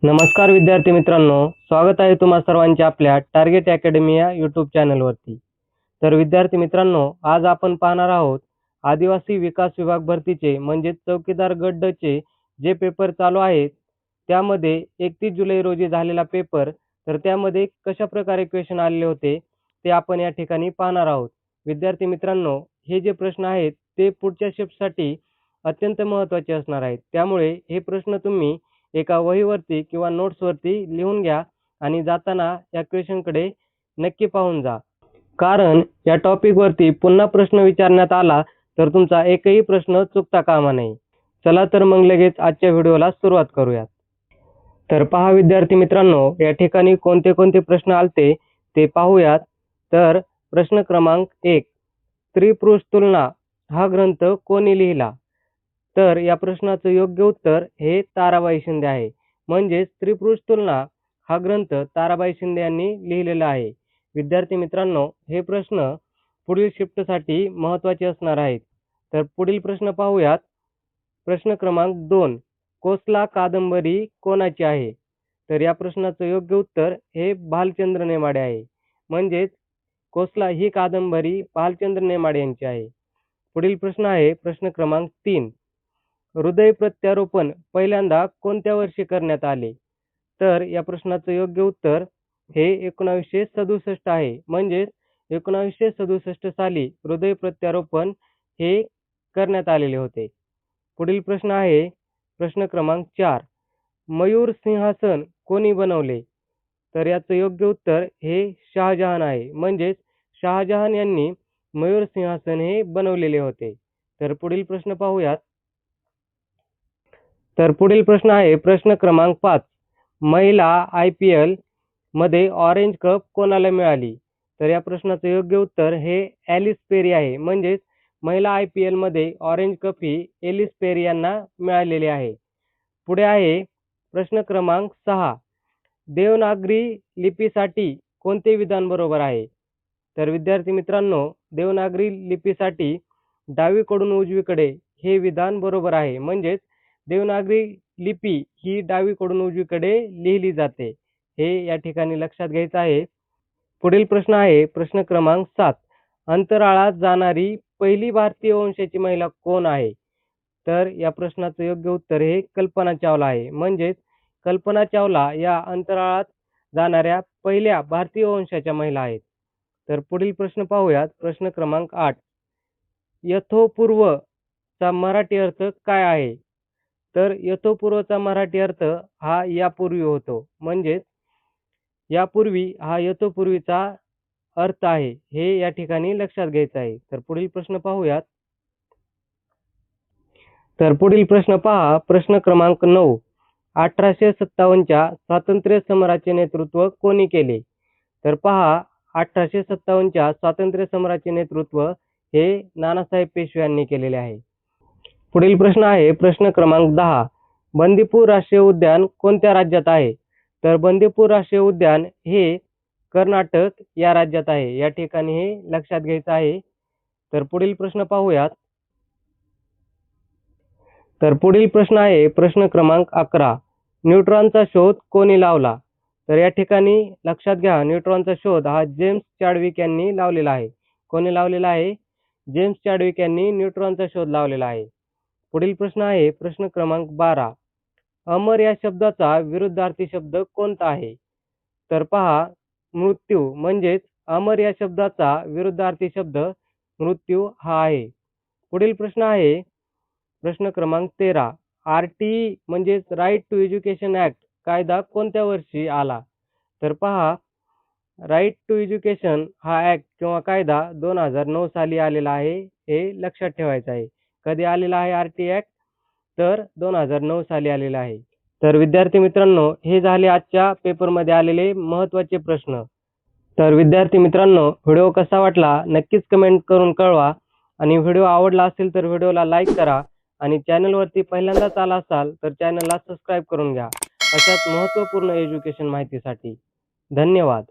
नमस्कार विद्यार्थी मित्रांनो, स्वागत आहे तुम्हा सर्वांचे आपल्या टार्गेट अकॅडमी या यूट्यूब चॅनलवरती। तर विद्यार्थी मित्रांनो, आज आपण पाहणार आहोत आदिवासी विकास विभाग भरतीचे म्हणजे चौकीदार गट ड चे जे पेपर चालू आहेत, त्यामध्ये 31 जुलै रोजी झालेला पेपर, तर त्यामध्ये कशाप्रकारे क्वेश्चन आलेले होते, ते आपण या ठिकाणी पाहणार आहोत। विद्यार्थी मित्रांनो, हे जे प्रश्न आहेत ते पुढच्या शिफ्टसाठी अत्यंत महत्त्वाचे असणार आहेत। त्यामुळे हे प्रश्न तुम्ही एका वहीवरती किंवा नोट्सवरती लिहून घ्या आणि जाताना या क्वेश्चनकडे नक्की पाहून जा। कारण या टॉपिकवरती पुन्हा प्रश्न विचारण्यात आला तर तुमचा एकही प्रश्न चुकता कामा नये। चला तर मग लगेच आजच्या व्हिडिओला सुरुवात करूयात। तर पहा विद्यार्थी मित्रांनो, या ठिकाणी कोणते कोणते प्रश्न आलते ते पाहूयात। तर प्रश्न क्रमांक 1, स्त्री पुरुष तुलना हा ग्रंथ कोणी लिहिला? तर या प्रश्नाचं योग्य उत्तर हे ताराबाई शिंदे आहे। म्हणजे स्त्री पुरुष तुलना हा ग्रंथ ताराबाई शिंदे यांनी लिहिलेला आहे। विद्यार्थी मित्रांनो, हे प्रश्न पुढील शिफ्टसाठी महत्त्वाचे असणार आहेत। तर पुढील प्रश्न पाहूयात। प्रश्न क्रमांक 2, कोसला कादंबरी कोणाची आहे? तर या प्रश्नाचं योग्य उत्तर हे भालचंद्र नेमाडे आहे। म्हणजेच कोसला ही कादंबरी भालचंद्र नेमाडे यांची आहे। पुढील प्रश्न आहे प्रश्न क्रमांक 3, हृदय प्रत्यारोपण पहिल्यांदा कोणत्या वर्षी करण्यात आले? तर या प्रश्नाचं योग्य उत्तर हे 1967 आहे। म्हणजेच 1967 साली हृदय प्रत्यारोपण हे करण्यात आलेले होते। पुढील प्रश्न आहे प्रश्न क्रमांक 4, मयूर सिंहासन कोणी बनवले? तर याचं योग्य उत्तर हे शहाजहान आहे। म्हणजेच शहाजहान यांनी मयूर सिंहासन हे बनवलेले होते। तर पुढील प्रश्न पाहूयात। तर पुढील प्रश्न आहे प्रश्न क्रमांक 5, महिला IPL मध्ये ऑरेंज कप कोणाला मिळाली? तर या प्रश्नाचं योग्य उत्तर हे ॲलिस पेरी आहे। म्हणजेच महिला IPL मध्ये ऑरेंज कप ही ॲलिस पेरी यांना मिळालेली आहे। पुढे आहे प्रश्न क्रमांक 6, देवनागरी लिपीसाठी कोणते विधान बरोबर आहे? तर विद्यार्थी मित्रांनो, देवनागरी लिपीसाठी डावीकडून उजवीकडे हे विधान बरोबर आहे। म्हणजेच देवनागरी लिपी ही डावीकडून उजवीकडे लिहिली जाते, हे या ठिकाणी लक्षात घ्यायचं आहे। पुढील प्रश्न आहे प्रश्न क्रमांक 7, अंतराळात जाणारी पहिली भारतीय वंशाची महिला कोण आहे? तर या प्रश्नाचं योग्य उत्तर हे कल्पना चावला आहे। म्हणजेच कल्पना चावला या अंतराळात जाणाऱ्या पहिल्या भारतीय वंशाच्या महिला आहेत। तर पुढील प्रश्न पाहूयात। प्रश्न क्रमांक 8, यथोपूर्वचा मराठी अर्थ काय आहे? तर यथोपूर्वचा मराठी अर्थ हा यापूर्वी होतो। म्हणजेच यापूर्वी हा यथोपूर्वीचा अर्थ आहे, हे या ठिकाणी लक्षात घ्यायचं आहे। तर पुढील प्रश्न पाहूयात। तर पुढील प्रश्न पहा प्रश्न क्रमांक 9, 1857च्या स्वातंत्र्य समराचे नेतृत्व कोणी केले? तर पहा 1857च्या स्वातंत्र्य समराचे नेतृत्व हे नानासाहेब पेशवे यांनी केलेले आहे। पुढील प्रश्न आहे प्रश्न क्रमांक 10, बंदीपूर राष्ट्रीय उद्यान कोणत्या राज्यात आहे? तर बंदीपूर राष्ट्रीय उद्यान हे कर्नाटक या राज्यात आहे। या ठिकाणी हे लक्षात घ्यायचं आहे। तर पुढील प्रश्न पाहूयात। तर पुढील प्रश्न आहे प्रश्न क्रमांक 11, न्यूट्रॉनचा शोध कोणी लावला? तर या ठिकाणी लक्षात घ्या, न्यूट्रॉनचा शोध हा जेम्स चॅडविक यांनी लावलेला आहे। कोणी लावलेला आहे? जेम्स चॅडविक यांनी न्यूट्रॉनचा शोध लावलेला आहे। पुढील प्रश्न आहे प्रश्न क्रमांक 12, अमर या शब्दाचा विरुद्धार्थी शब्द कोणता आहे? तर पहा मृत्यू। म्हणजेच अमर या शब्दाचा विरुद्धार्थी शब्द मृत्यू हा आहे। पुढील प्रश्न आहे प्रश्न क्रमांक 13, RTE म्हणजेच राईट टू एज्युकेशन ॲक्ट कायदा कोणत्या वर्षी आला? तर पहा राईट टू एज्युकेशन हा ॲक्ट किंवा कायदा 2009 साली आलेला आहे, हे लक्षात ठेवायचं आहे। कधी आलेला आहे RTE ॲक्ट? तर 2009 साली आलेला आहे। तर विद्यार्थी मित्रांनो, हे झाले आजच्या पेपरमध्ये आलेले महत्त्वाचे प्रश्न। तर विद्यार्थी मित्रांनो, व्हिडिओ कसा वाटला नक्कीच कमेंट करून कळवा आणि व्हिडिओ आवडला असेल तर व्हिडिओला लाईक करा आणि चॅनलवरती पहिल्यांदाच आला असाल तर चॅनलला सबस्क्राईब करून घ्या अशाच महत्त्वपूर्ण एज्युकेशन माहितीसाठी। धन्यवाद।